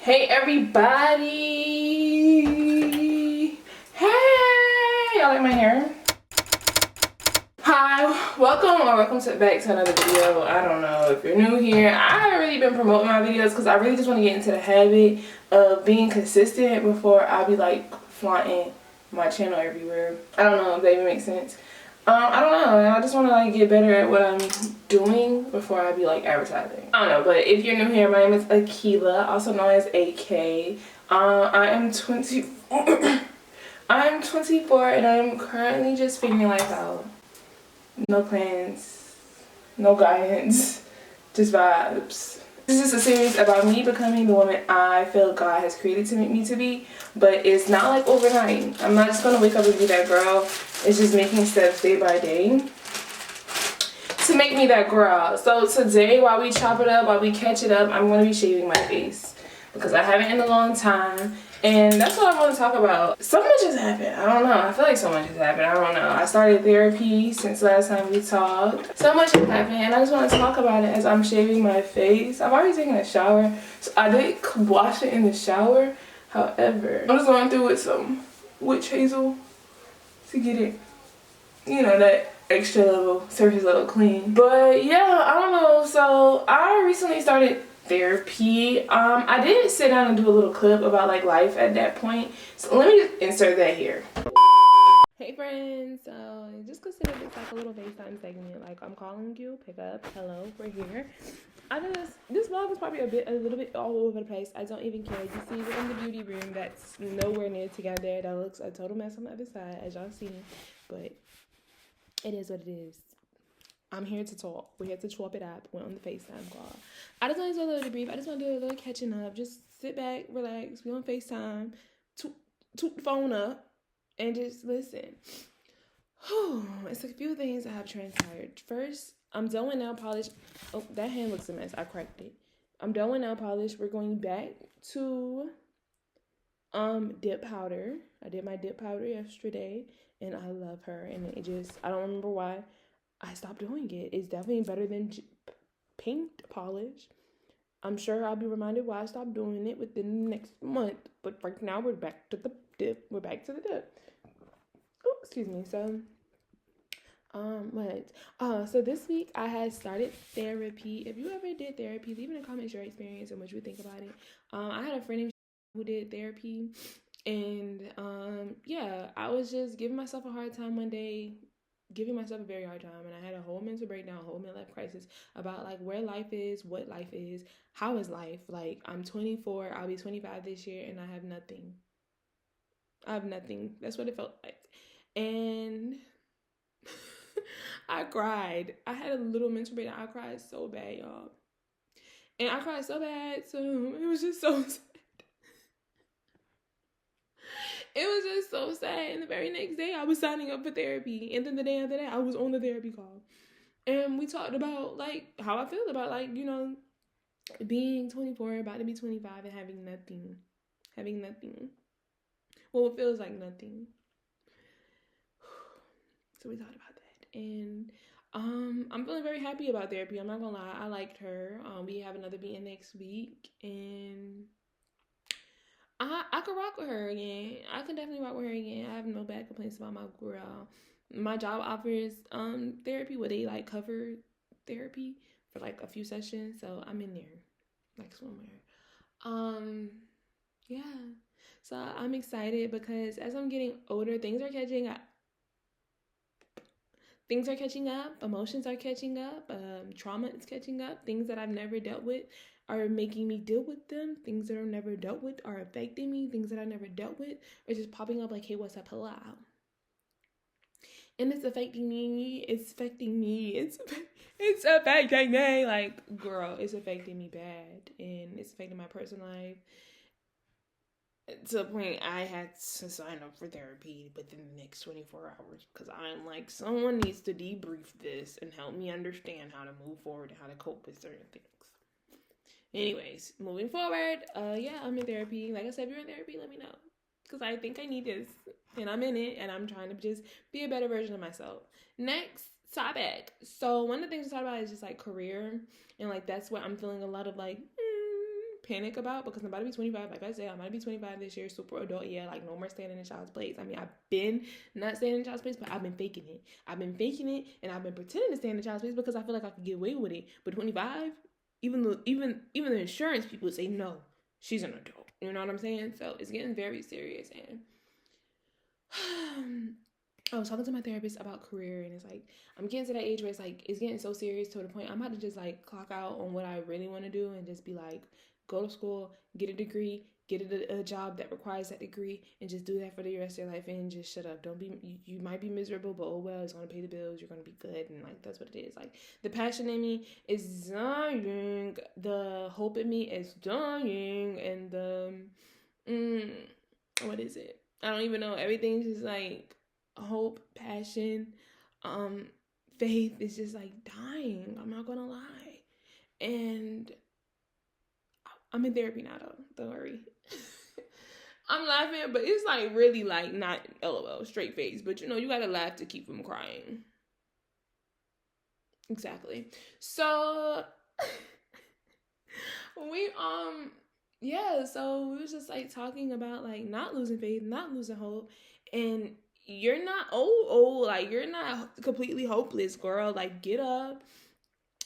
Hey everybody! Hey! Y'all like my hair? Hi, welcome back to another video. I don't know if you're new here. I haven't really been promoting my videos because I really just want to get into the habit of being consistent before I be like flaunting my channel everywhere. I don't know if that even makes sense. I don't know. I just want to like get better at what I'm doing before I be like advertising. I don't know, but if you're new here, my name is Akila, also known as AK. I am 24. I'm 24 and I'm currently just figuring life out. No plans, no guidance, just vibes. This is a series about me becoming the woman I feel God has created me to be, but it's not like overnight. I'm not just gonna wake up and be that girl. It's just making steps day by day to make me that girl. So today, while we chop it up, while we catch it up, I'm gonna be shaving my face because I haven't in a long time. And that's what I want to talk about. So much has happened. I don't know. I feel like so much has happened. I don't know. I started therapy since last time we talked. So much has happened. And I just want to talk about it as I'm shaving my face. I've already taken a shower. So I did wash it in the shower. However, I'm just going through with some witch hazel to get it, you know, that extra level, surface level clean. But yeah, I don't know. So I recently started therapy. I did sit down and do a little clip about like life at that point, so let me just insert that here. Hey friends, so just consider this like a little FaceTime segment. Like, I'm calling you, pick up, hello, we're here. This vlog is probably a little bit all over the place. I don't even care. You see, we're in the beauty room that's nowhere near together. That looks a total mess on the other side, as y'all seen, but it is what it is. I'm here to talk. We're here to chop it up. We're on the FaceTime call. I just want to do a little debrief. I just want to do a little catching up. Just sit back, relax. We on FaceTime. Toot the phone up and just listen. It's a few things that have transpired. First, I'm done with nail polish. Oh, that hand looks a mess. I cracked it. I'm done with nail polish. We're going back to dip powder. I did my dip powder yesterday and I love her, and it just, I don't remember why I stopped doing it. It's definitely better than paint polish. I'm sure I'll be reminded why I stopped doing it within the next month. But right now we're back to the dip. We're back to the dip. Oh, excuse me. So, so this week I had started therapy. If you ever did therapy, leave in the comments your experience and what you think about it. I had a friend named who did therapy, and yeah, I was just giving myself a hard time one day. Giving myself a very hard time, and I had a whole mental breakdown, a whole midlife crisis about like where life is, what life is, how is life. Like, I'm 24, I'll be 25 this year, and I have nothing. That's what it felt like. And I cried. I had a little mental breakdown. I cried so bad, y'all. And I cried so bad, so it was just so sad. It was just so sad. And the very next day, I was signing up for therapy. And then the day after that, I was on the therapy call. And we talked about, like, how I feel about, like, you know, being 24, about to be 25, and having nothing. Well, it feels like nothing. So we talked about that. And I'm feeling very happy about therapy. I'm not gonna lie. I liked her. We have another meeting next week. And I could rock with her again. I could definitely rock with her again. I have no bad complaints about my girl. My job offers therapy where they like cover therapy for like a few sessions, so I'm in there like somewhere. Yeah. So I'm excited because as I'm getting older, things are catching up. Emotions are catching up, trauma is catching up. Things that I've never dealt with are making me deal with them. Things that I've never dealt with are affecting me. Things that I've never dealt with are just popping up like, hey, what's up, hello? And it's affecting me. It's affecting me. Like, girl, it's affecting me bad. And it's affecting my personal life. To the point I had to sign up for therapy within the next 24 hours because I'm like, someone needs to debrief this and help me understand how to move forward and how to cope with certain things. Anyways, moving forward, yeah, I'm in therapy. Like I said, if you're in therapy, let me know because I think I need this, and I'm in it, and I'm trying to just be a better version of myself. Next topic. So one of the things to talk about is just like career, and like that's what I'm feeling a lot of like panic about, because I'm about to be 25. Like I said, I'm about to be 25 this year, super adult. Yeah, like no more staying in a child's place. I mean, I've been not staying in a child's place, but I've been faking it. I've been faking it, and I've been pretending to stay in a child's place because I feel like I could get away with it. But 25, even the insurance people say no, she's an adult. You know what I'm saying? So it's getting very serious, and I was talking to my therapist about career, and it's like I'm getting to that age where it's like it's getting so serious to the point I'm about to just like clock out on what I really want to do and just be like, go to school, get a degree, get a job that requires that degree, and just do that for the rest of your life and just shut up. Don't be, you might be miserable, but oh well, it's gonna pay the bills, you're gonna be good, and like that's what it is. Like the passion in me is dying, the hope in me is dying, and the what is it? I don't even know. Everything's just like hope, passion, faith is just like dying. I'm not gonna lie. And I'm in therapy now though. Don't worry. I'm laughing, but it's like really like not LOL, straight face. But you know, you gotta laugh to keep from crying. Exactly. So so we was just like talking about like not losing faith, not losing hope, and you're not old, like you're not completely hopeless, girl. Like get up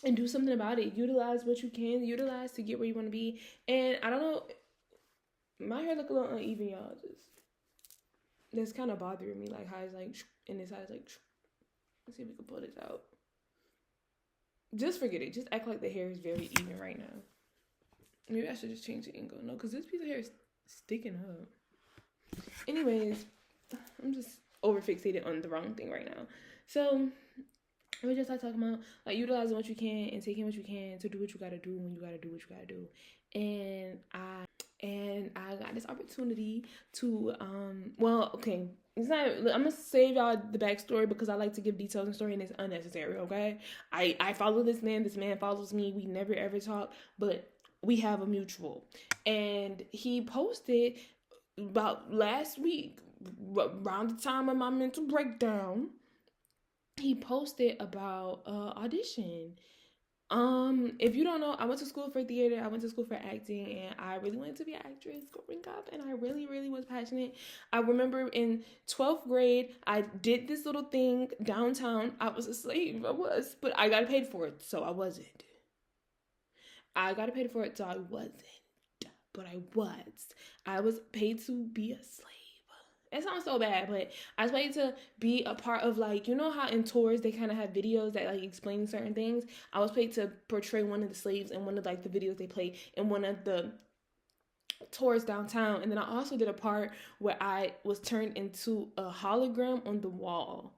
and do something about it. Utilize what you can utilize to get where you want to be. And I don't know, my hair look a little uneven, y'all. Just that's kind of bothering me, like how it's like and this side's like. Let's see if we can pull this out. Just forget it. Just act like the hair is very even right now. Maybe I should just change the angle. No, because this piece of hair is sticking up. Anyways, I'm just over fixated on the wrong thing right now. So we're just like talking about like utilizing what you can and taking what you can to do what you gotta do when you gotta do what you gotta do. And I got this opportunity to it's not, I'm gonna save y'all the backstory because I like to give details in story and it's unnecessary, okay? I follow this man follows me, we never ever talk, but we have a mutual. And he posted about last week, around the time of my mental breakdown, he posted about audition. If you don't know, I went to school for theater, I went to school for acting, and I really wanted to be an actress growing up, and I really, really was passionate. I remember in 12th grade, I did this little thing downtown. I was a slave, but I got paid for it, so I wasn't. I got paid for it, so I wasn't, but I was. I was paid to be a slave. It sounds so bad, but I was paid to be a part of, like, you know how in tours they kind of have videos that like explain certain things. I was paid to portray one of the slaves in one of like the videos they play in one of the tours downtown. And then I also did a part where I was turned into a hologram on the wall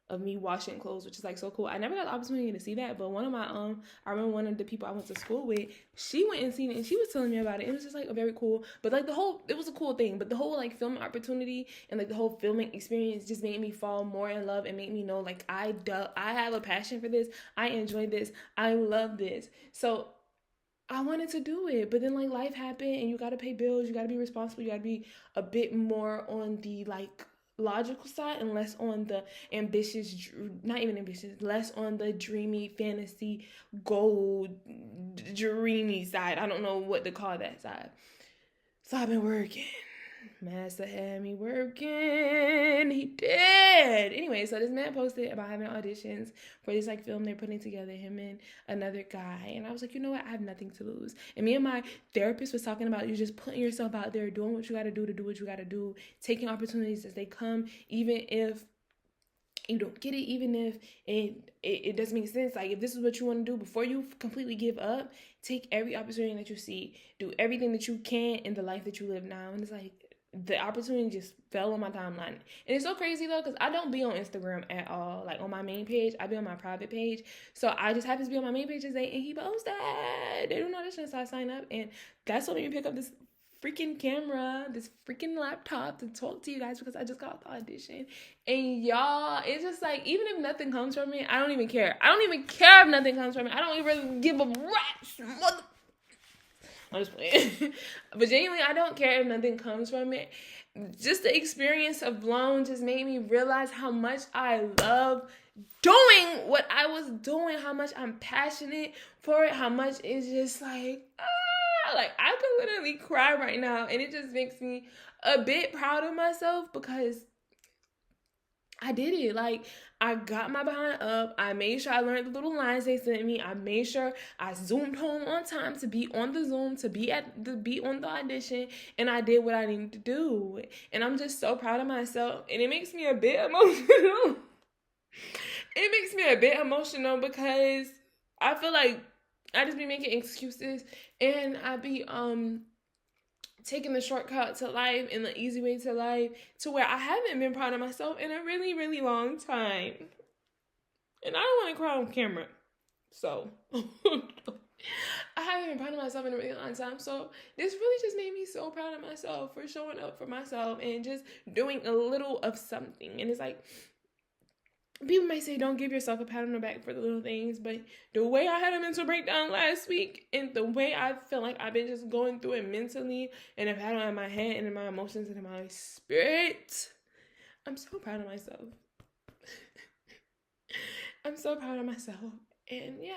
of me washing clothes, which is like so cool. I never got the opportunity to see that, but one of my I remember one of the people I went to school with, she went and seen it and she was telling me about it. It was just like a very cool, but like it was a cool thing, but the whole like filming opportunity and like the whole filming experience just made me fall more in love and made me know like I have a passion for this. I enjoy this. I love this. So I wanted to do it, but then like life happened and you got to pay bills. You got to be responsible. You got to be a bit more on the like logical side and less on the less on the dreamy fantasy gold dreamy side. I don't know what to call that side. So I've been working. Master had me working. He did. Anyway, so this man posted about having auditions for this like film they're putting together, him and another guy. And I was like, you know what? I have nothing to lose. And me and my therapist was talking about you just putting yourself out there, doing what you got to do what you got to do, taking opportunities as they come, even if you don't get it, even if it doesn't make sense. Like if this is what you want to do, before you completely give up, take every opportunity that you see, do everything that you can in the life that you live now. And it's like the opportunity just fell on my timeline. And it's so crazy though, because I don't be on Instagram at all. Like on my main page, I be on my private page. So I just happen to be on my main page today, and he posted they do an audition, so I signed up, and that's what made me pick up this freaking camera, this freaking laptop to talk to you guys, because I just got the audition. And y'all, it's just like, even if nothing comes from it, I don't even care. I don't even care if nothing comes from it. I don't even give a rat's mother. I'm just playing. But genuinely, I don't care if nothing comes from it. Just the experience of Blown just made me realize how much I love doing what I was doing, how much I'm passionate for it, how much it's just like, Like, I could literally cry right now, and it just makes me a bit proud of myself because I did it. Like, I got my behind up. I made sure I learned the little lines they sent me. I made sure I zoomed home on time to be on the Zoom, to be on the audition, and I did what I needed to do. And I'm just so proud of myself, and it makes me a bit emotional. It makes me a bit emotional because I feel like I just be making excuses, and I be taking the shortcut to life and the easy way to life, to where I haven't been proud of myself in a really, really long time. And I don't want to cry on camera. So I haven't been proud of myself in a really long time. So this really just made me so proud of myself for showing up for myself and just doing a little of something. And it's like, people may say don't give yourself a pat on the back for the little things, but the way I had a mental breakdown last week and the way I feel like I've been just going through it mentally and a pat on my head and in my emotions and in my spirit, I'm so proud of myself. I'm so proud of myself. And yeah,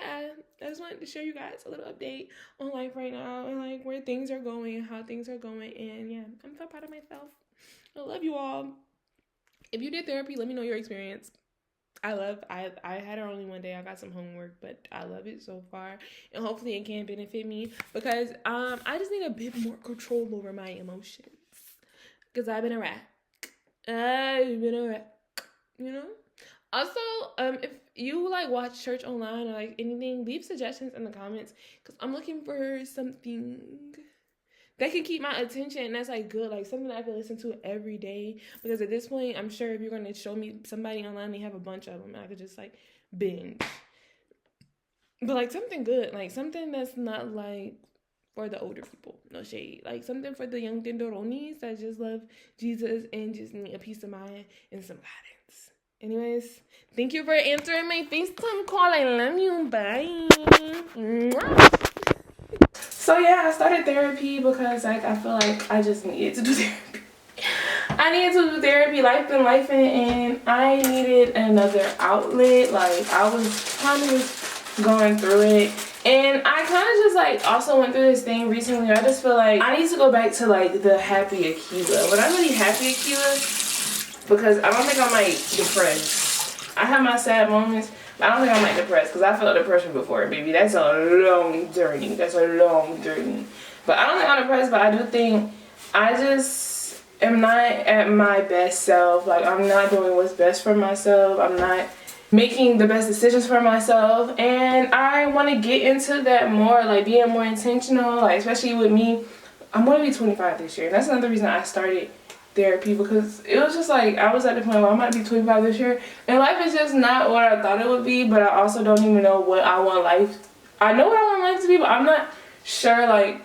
I just wanted to show you guys a little update on life right now and like where things are going, how things are going. And yeah, I'm so proud of myself. I love you all. If you did therapy, let me know your experience. I had it only one day. I got some homework, but I love it so far, and hopefully it can benefit me because I just need a bit more control over my emotions because I've been a wreck, you know. Also, if you like watch church online or like anything, leave suggestions in the comments because I'm looking for something that can keep my attention, and that's like good, like something that I can listen to every day. Because at this point, I'm sure if you're gonna show me somebody online, they have a bunch of them, and I could just like binge. But like something good, like something that's not like for the older people, no shade, like something for the young tenderonis that just love Jesus and just need a peace of mind and some guidance. Anyways, thank you for answering my FaceTime call. I love you. Bye. So yeah, I started therapy because like I feel like I just needed to do therapy. I needed to do therapy. Life been lifing, and I needed another outlet. Like I was kind of just going through it, and I kind of just like also went through this thing recently. I just feel like I need to go back to like the happy Akilah. When I'm really happy Akilah, because I don't think I'm like depressed. I have my sad moments. I don't think I'm like depressed because I felt depression before, baby. That's a long journey. But I don't think I'm depressed, but I do think I just am not at my best self. Like, I'm not doing what's best for myself. I'm not making the best decisions for myself. And I want to get into that more, like being more intentional, like especially with me. I'm going to be 25 this year. And that's another reason I started therapy, because it was just like I was at the point where I might be 25 this year and life is just not what I thought it would be, but I also don't even know what I want life. I know what I want life to be, but I'm not sure like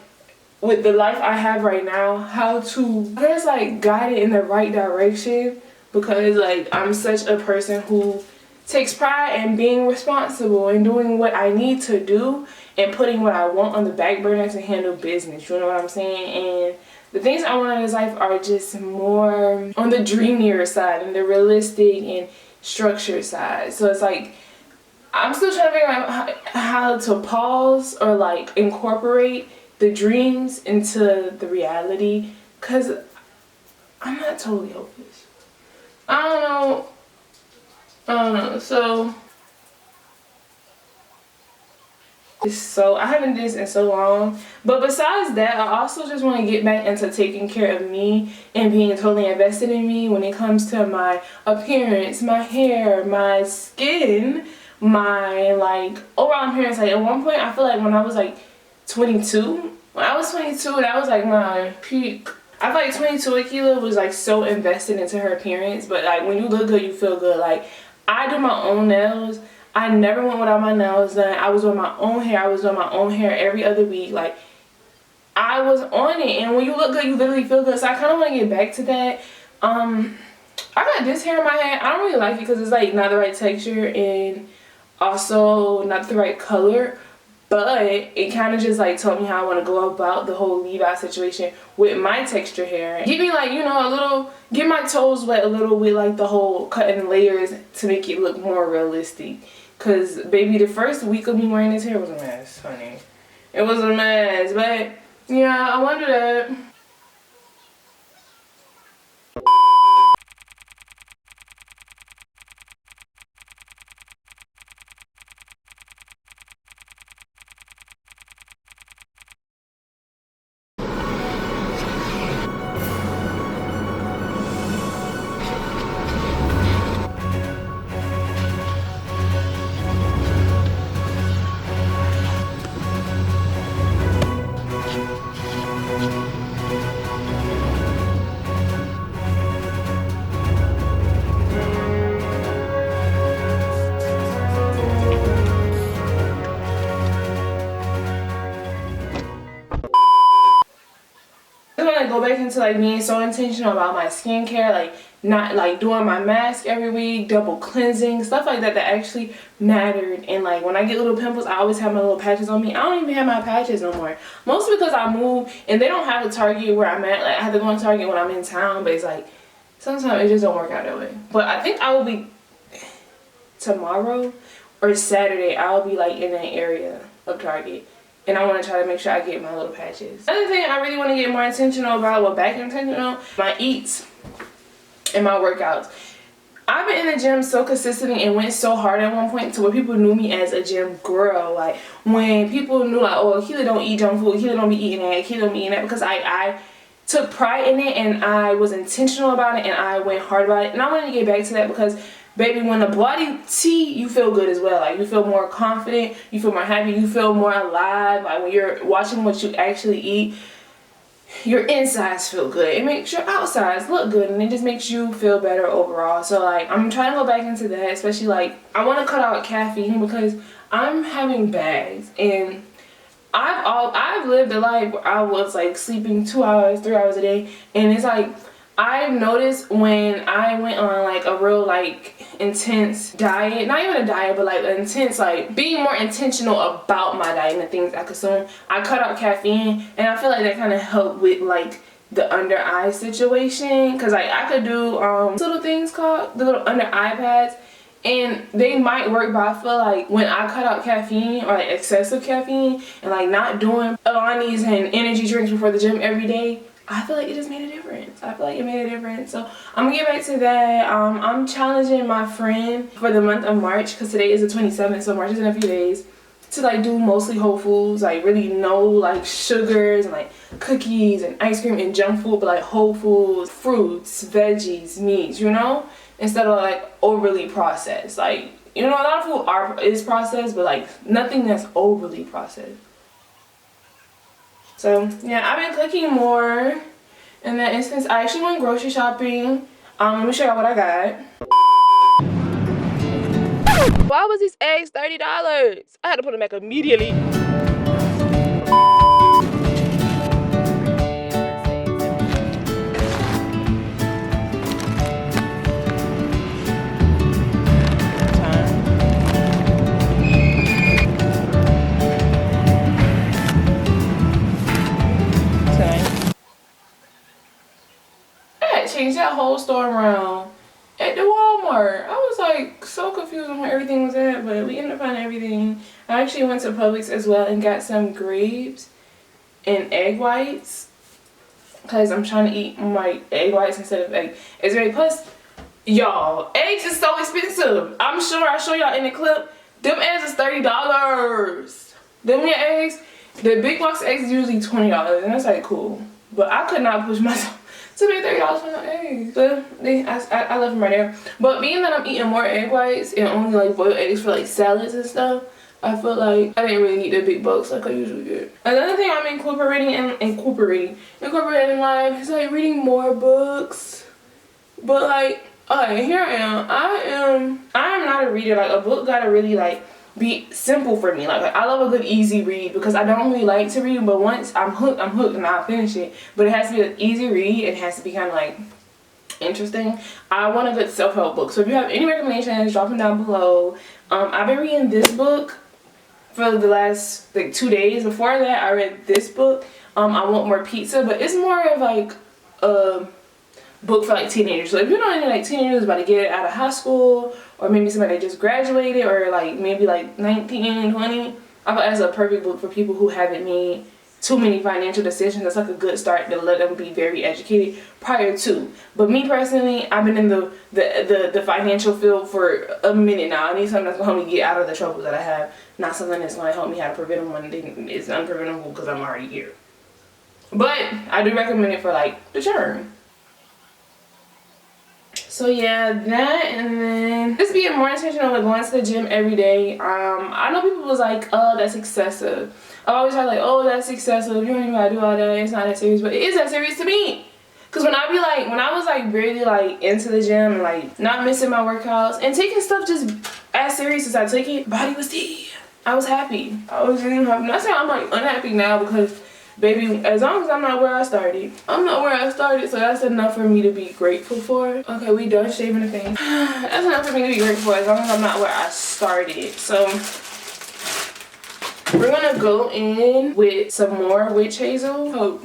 with the life I have right now how to, I guess, like guide it in the right direction, because like I'm such a person who takes pride in being responsible and doing what I need to do and putting what I want on the back burner to handle business, you know what I'm saying? And the things I want in this life are just more on the dreamier side and the realistic and structured side. So it's like I'm still trying to figure out how to pause or like incorporate the dreams into the reality, because I'm not totally hopeless. I don't know. So I haven't did this in so long, but besides that, I also just want to get back into taking care of me and being totally invested in me when it comes to my appearance, my hair, my skin, my like overall appearance. Like at one point I feel like when I was like 22, that was like my peak. I feel like 22 Akilah was like so invested into her appearance, but like when you look good you feel good. Like I do my own nails. I never went without my nails done. I was doing my own hair. I was doing my own hair every other week. Like, I was on it. And when you look good, you literally feel good. So I kind of want to get back to that. I got this hair in my head. I don't really like it because it's, like, not the right texture and also not the right color. But it kind of just like told me how I want to go about the whole leave-out situation with my texture hair. Give me like, you know, get my toes wet a little with like the whole cutting layers to make it look more realistic. Cause baby, the first week of me wearing this hair was a mess, honey. It was a mess, but Yeah, I wonder that. I want to go back into like being so intentional about my skincare, like not like doing my mask every week, double cleansing, stuff like that that actually mattered. And like when I get little pimples, I always have my little patches on me. I don't even have my patches no more, mostly because I moved and they don't have a Target where I'm at. Like I have to go to Target when I'm in town, but it's like sometimes it just don't work out that way. But I think I will be tomorrow or Saturday. I'll be like in that area of Target. And I want to try to make sure I get my little patches. Another thing I really want to get more intentional about, well, back intentional, my eats and my workouts. I've been in the gym so consistently and went so hard at one point to where people knew me as a gym girl. Like when people knew like, oh, Keely don't eat junk food, Keely don't be eating that, Keely don't be eating that, because I took pride in it and I was intentional about it and I went hard about it. And I wanted to get back to that because baby, when the body see, you feel good as well. Like you feel more confident, you feel more happy, you feel more alive. Like when you're watching what you actually eat, your insides feel good. It makes your outsides look good and it just makes you feel better overall. So like I'm trying to go back into that, especially like I want to cut out caffeine because I'm having bags and I've lived a life where I was like sleeping 2 hours, 3 hours a day, and it's like I've noticed when I went on like a real like intense diet, not even a diet, but like an intense, like being more intentional about my diet and the things I consume, I cut out caffeine, and I feel like that kind of helped with like the under eye situation, because like I could do little things called the little under eye pads, and they might work, but I feel like when I cut out caffeine or like excessive caffeine and like not doing Alani's and energy drinks before the gym every day, I feel like it just made a difference. I feel like it made a difference. So I'm gonna get back to that. I'm challenging my friend for the month of March, because today is the 27th, so March is in a few days, to like do mostly whole foods, like really no like sugars and like cookies and ice cream and junk food, but like whole foods, fruits, veggies, meats, you know, instead of like overly processed. Like, you know, a lot of food is processed, but like nothing that's overly processed. So yeah, I've been cooking more in that instance. I actually went grocery shopping. Let me show y'all what I got. Why was these eggs $30? I had to put them back immediately. Changed that whole store around at the Walmart. I was like so confused on where everything was at, but we ended up finding everything. I actually went to Publix as well and got some grapes and egg whites, because I'm trying to eat my egg whites instead of egg. It's very, plus y'all, eggs is so expensive. I'm sure I show y'all in the clip. Them eggs is $30. Them your eggs, the big box eggs is usually $20, and that's like cool. But I could not push myself to pay $30 for no eggs. But I left them right there. But being that I'm eating more egg whites and only like boiled eggs for like salads and stuff, I feel like I didn't really need the big bucks like I usually get. Another thing I'm incorporating in life is like reading more books. But like, okay, here I am. I am not a reader. Like a book gotta really like be simple for me. Like I love a good easy read, because I don't really like to read, but once I'm hooked and I'll finish it. But it has to be an easy read. It has to be kind of like interesting. I want a good self-help book. So if you have any recommendations, drop them down below. I've been reading this book for the last like 2 days. Before that, I read this book. I Want More Pizza, but it's more of like a book for like teenagers. So if you're not any like teenagers about to get out of high school, or maybe somebody that just graduated, or like maybe like 19, 20, I thought that's a perfect book for people who haven't made too many financial decisions. That's like a good start to let them be very educated prior to. But me personally, I've been in the financial field for a minute now. I need something that's gonna help me get out of the troubles that I have, not something that's gonna help me how to prevent them when it's unpreventable because I'm already here. But I do recommend it for like the churn. So yeah, that, and then just being more intentional with going to the gym every day. I know people was like, oh, that's excessive. I always heard like, oh, that's excessive. You don't even gotta do all that. It's not that serious, but it is that serious to me. Cause when I was like really like into the gym and like not missing my workouts and taking stuff just as serious as I take it, body was tea. I was happy. I was really happy. Not saying I'm like unhappy now because, baby, as long as I'm not where I started, I'm not where I started, so that's enough for me to be grateful for. Okay, we done shaving the face. That's enough for me to be grateful for as long as I'm not where I started. So we're gonna go in with some more witch hazel to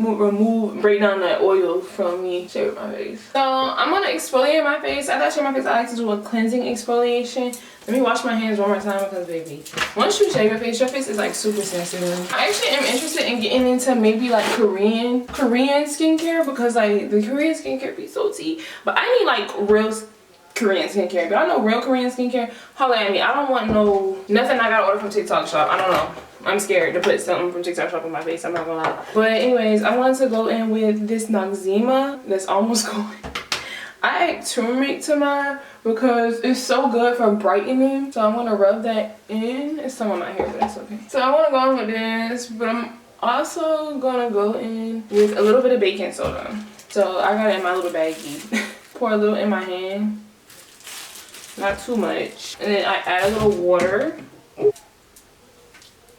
break down that oil from me shaving my face. So I'm gonna exfoliate my face. After I shave my face, I like to do a cleansing exfoliation. Let me wash my hands one more time because, baby, once you shave your face is like super sensitive. I actually am interested in getting into maybe like Korean skincare because like the Korean skincare be so tea. But I need like real Korean skincare. If y'all know real Korean skincare, holla at me. I don't want nothing I gotta order from TikTok shop. I don't know. I'm scared to put something from TikTok shop on my face. I'm not gonna lie. But anyways, I wanted to go in with this Noxzema that's almost going. I add turmeric to mine because it's so good for brightening. So I'm gonna rub that in. It's some on my hair, but that's okay. So I wanna go in with this, but I'm also gonna go in with a little bit of baking soda. So I got it in my little baggie. Pour a little in my hand. Not too much. And then I add a little water.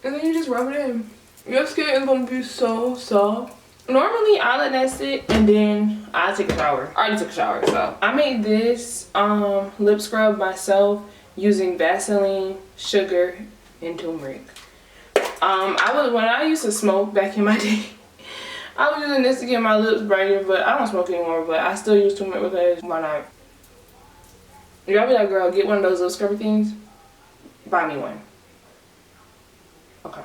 And then you just rub it in. Your skin is gonna be so soft. Normally I let that sit and then I take a shower. I already took a shower, so I made this lip scrub myself using Vaseline, sugar, and turmeric. When I used to smoke back in my day, I was using this to get my lips brighter, but I don't smoke anymore, but I still use turmeric because why not? Y'all be like, girl, get one of those lip scrubber things. Buy me one. Okay.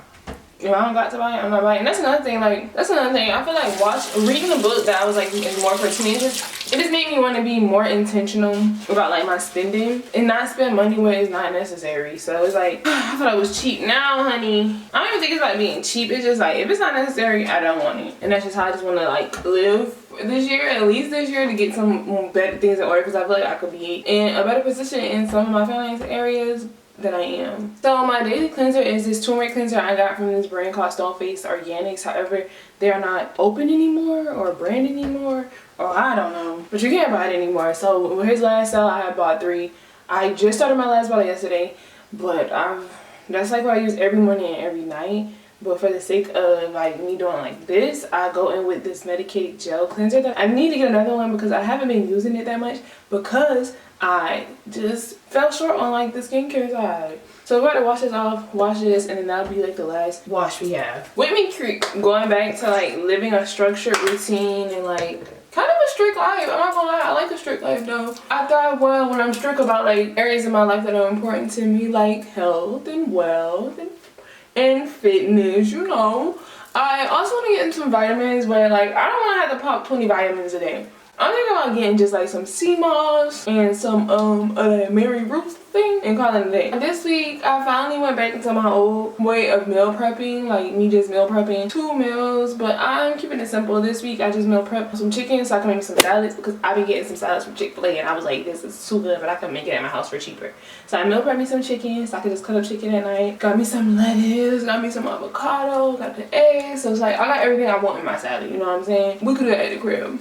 If I don't got to buy it, I'm not buying it. And that's another thing, I feel like reading a book that I was like is more for teenagers, it just made me want to be more intentional about like my spending and not spend money when it's not necessary. So it's like, I thought I was cheap. Now, honey, I don't even think it's like being cheap. It's just like, if it's not necessary, I don't want it. And that's just how I just want to like live this year, at least this year, to get some better things in order because I feel like I could be in a better position in some of my finance areas than I am. So my daily cleanser is this turmeric cleanser I got from this brand called Stone Face Organics. However, they are not open anymore or brand anymore, or I don't know, but you can't buy it anymore. So with his last sale, I had bought 3. I just started my last bottle yesterday, but that's like what I use every morning and every night. But for the sake of like me doing like this, I go in with this medicated gel cleanser that I need to get another one because I haven't been using it that much because I just fell short on like the skincare side. So we're going to wash this off, wash this, and then that'll be like the last wash we have. With me going back to like living a structured routine and like kind of a strict life. I'm not gonna lie, I like a strict life though. I thrive well when I'm strict about like areas in my life that are important to me, like health and wealth and fitness, you know. I also want to get in some vitamins, but like I don't want to have to pop 20 vitamins a day. I'm thinking about getting just like some sea moss and some Mary Ruth thing and calling it a day. This week I finally went back into my old way of meal prepping, like me just meal prepping 2 meals, but I'm keeping it simple. This week I just meal prep some chicken so I can make some salads because I've been getting some salads from Chick-fil-A and I was like, this is too good, but I can make it at my house for cheaper. So I meal prep me some chicken so I can just cut up chicken at night. Got me some lettuce, got me some avocado, got the eggs. So it's like I got everything I want in my salad, you know what I'm saying? We could do that at the crib.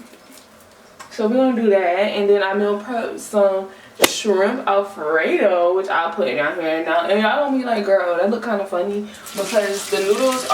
So we're gonna do that, and then I meal prep some shrimp Alfredo, which I'll put down here now. And y'all gonna be like, girl, that look kind of funny because the noodles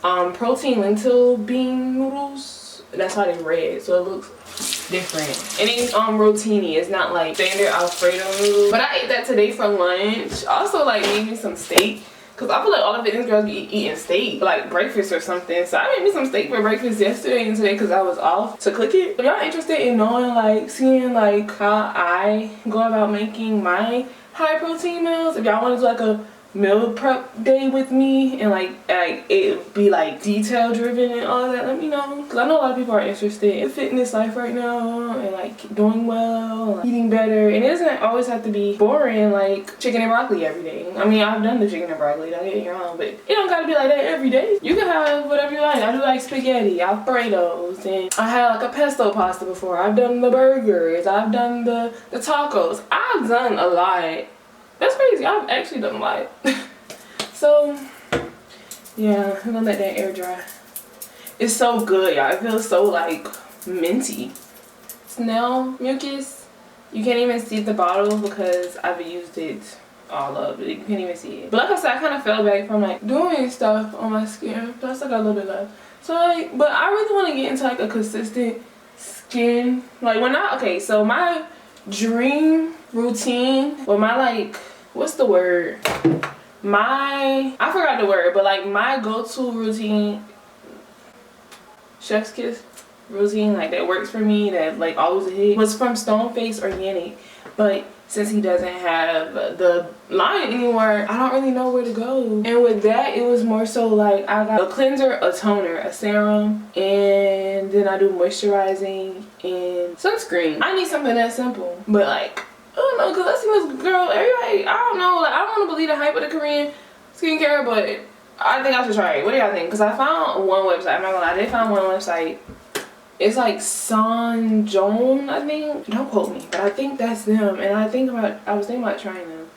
are protein lentil bean noodles. That's why they're red, so it looks different. And it's rotini. It's not like standard Alfredo noodles. But I ate that today for lunch. Also, like, made me some steak. Because I feel like all the fitness girls be eating steak, like breakfast or something. So I made me some steak for breakfast yesterday and today because I was off to cook it. If y'all interested in knowing, like, seeing, like, how I go about making my high protein meals, if y'all want to do, like, a meal prep day with me and like it be like detail driven and all that, let me know, because I know a lot of people are interested in fitness life right now and like doing well, like, eating better, and it doesn't always have to be boring like chicken and broccoli every day. I mean, I've done the chicken and broccoli, don't get me wrong, but it don't gotta be like that every day. You can have whatever you like. I do like spaghetti, Alfredos, and I had like a pesto pasta before. I've done the burgers, I've done the tacos. I've done a lot. That's crazy. I've actually done a lot. So, yeah, I'm gonna let that air dry. It's so good, y'all. It feels so like minty. Snail mucus. You can't even see the bottle because I've used it all of it. You can't even see it. But like I said, I kind of fell back from like doing stuff on my skin. Plus, I got a little bit left. So like, but I really want to get into like a consistent skin. Like when okay, so my dream routine, well, my like, what's the word? I forgot the word, but like my go-to routine, chef's kiss routine, like that works for me, that like always a hit, was from Stoneface Organic. But since he doesn't have the line anymore, I don't really know where to go. And with that, it was more so like I got a cleanser, a toner, a serum, and then I do moisturizing and sunscreen. I need something that simple, but like, I don't know, because I see this girl, everybody, I don't know, like, I don't want to believe the hype of the Korean skincare, but I think I should try it. What do y'all think? Because I found one website, I'm not gonna lie, I did find one website. It's like Sanjone, I think. Don't quote me, but I think that's them. And I was thinking about trying them.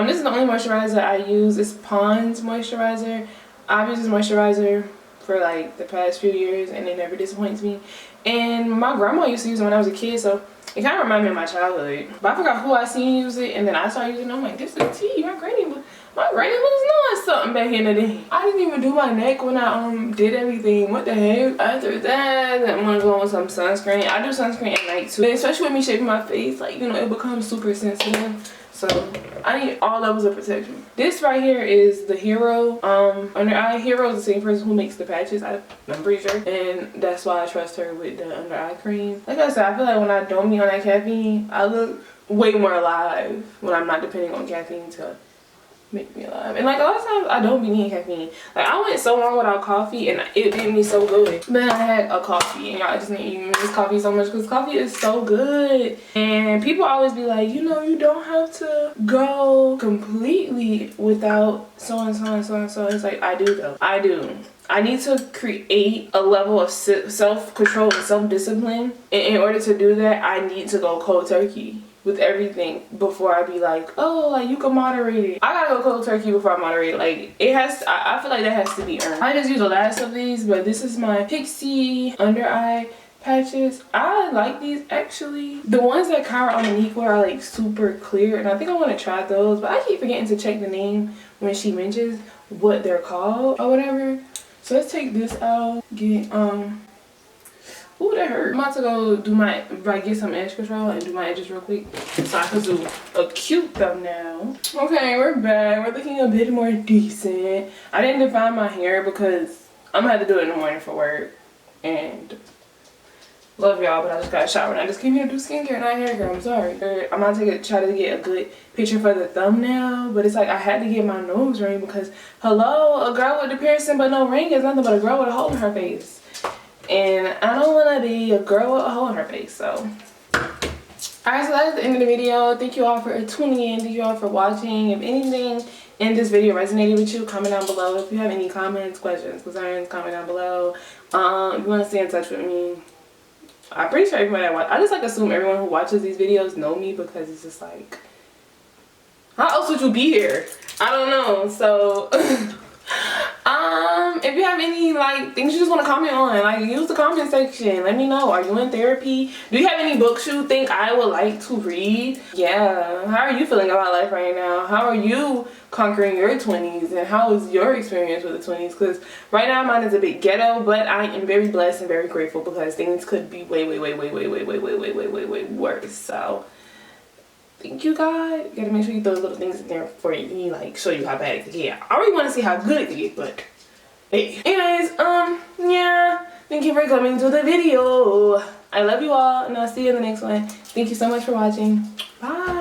This is the only moisturizer I use. It's Pond's moisturizer. I've used this moisturizer for like the past few years and it never disappoints me. And my grandma used to use it when I was a kid, so it kind of reminded me of my childhood. But I forgot who I seen use it, and then I started using it. I'm like, this is tea. My granny was knowing something back in the day. I didn't even do my neck when I did everything. What the heck? After that, I'm gonna go on with some sunscreen. I do sunscreen at night too, especially with me shaving my face. Like, you know, it becomes super sensitive. So I need all levels of protection. This right here is the Hero under eye. Hero is the same person who makes the patches, I'm pretty sure, and that's why I trust her with the under eye cream. Like I said, I feel like when I don't be on that caffeine, I look way more alive when I'm not depending on caffeine to make me alive. And like a lot of times I don't be needing caffeine. Like I went so long without coffee and it did me so good. Then I had a coffee and y'all just need to miss coffee so much because coffee is so good. And people always be like, you know, you don't have to go completely without so and so and so and so. It's like, I do though. I do. I need to create a level of self-control and self-discipline. And in order to do that, I need to go cold turkey with everything before I be like, oh, like you can moderate it. I gotta go cold turkey before I moderate it. Like it has, I feel like that has to be earned. I just use the last of these, but this is my Pixi under eye patches. I like these actually. The ones that Kyra Monique wear are like super clear, and I think I want to try those, but I keep forgetting to check the name when she mentions what they're called or whatever. So let's take this out, get ooh, that hurt. I'm about to go do get some edge control and do my edges real quick so I can do a cute thumbnail. Okay, we're back. We're looking a bit more decent. I didn't define my hair because I'm gonna have to do it in the morning for work. And love y'all, but I just got a shower and I just came here to do skincare, not hair, girl. I'm sorry. I'm about to try to get a good picture for the thumbnail, but it's like I had to get my nose ring because, hello, a girl with the piercing but no ring is nothing but a girl with a hole in her face. And I don't want to be a girl with a hole in her face, so. Alright, so that's the end of the video. Thank you all for tuning in. Thank you all for watching. If anything in this video resonated with you, comment down below. If you have any comments, questions, concerns, comment down below. If you want to stay in touch with me, I'm pretty sure everyone that I just like assume everyone who watches these videos know me because it's just like, how else would you be here? I don't know. So if you have any like things you just want to comment on, like use the comment section. Let me know. Are you in therapy? Do you have any books you think I would like to read? Yeah. How are you feeling about life right now? How are you conquering your 20s, and how is your experience with the 20s? Because right now mine is a bit ghetto, but I am very blessed and very grateful because things could be way worse. So thank you, God. Gotta make sure you throw little things in there for you, like show you how bad it could get. I already want to see how good it could get, but hey. Anyways, yeah. Thank you for coming to the video. I love you all, and I'll see you in the next one. Thank you so much for watching. Bye.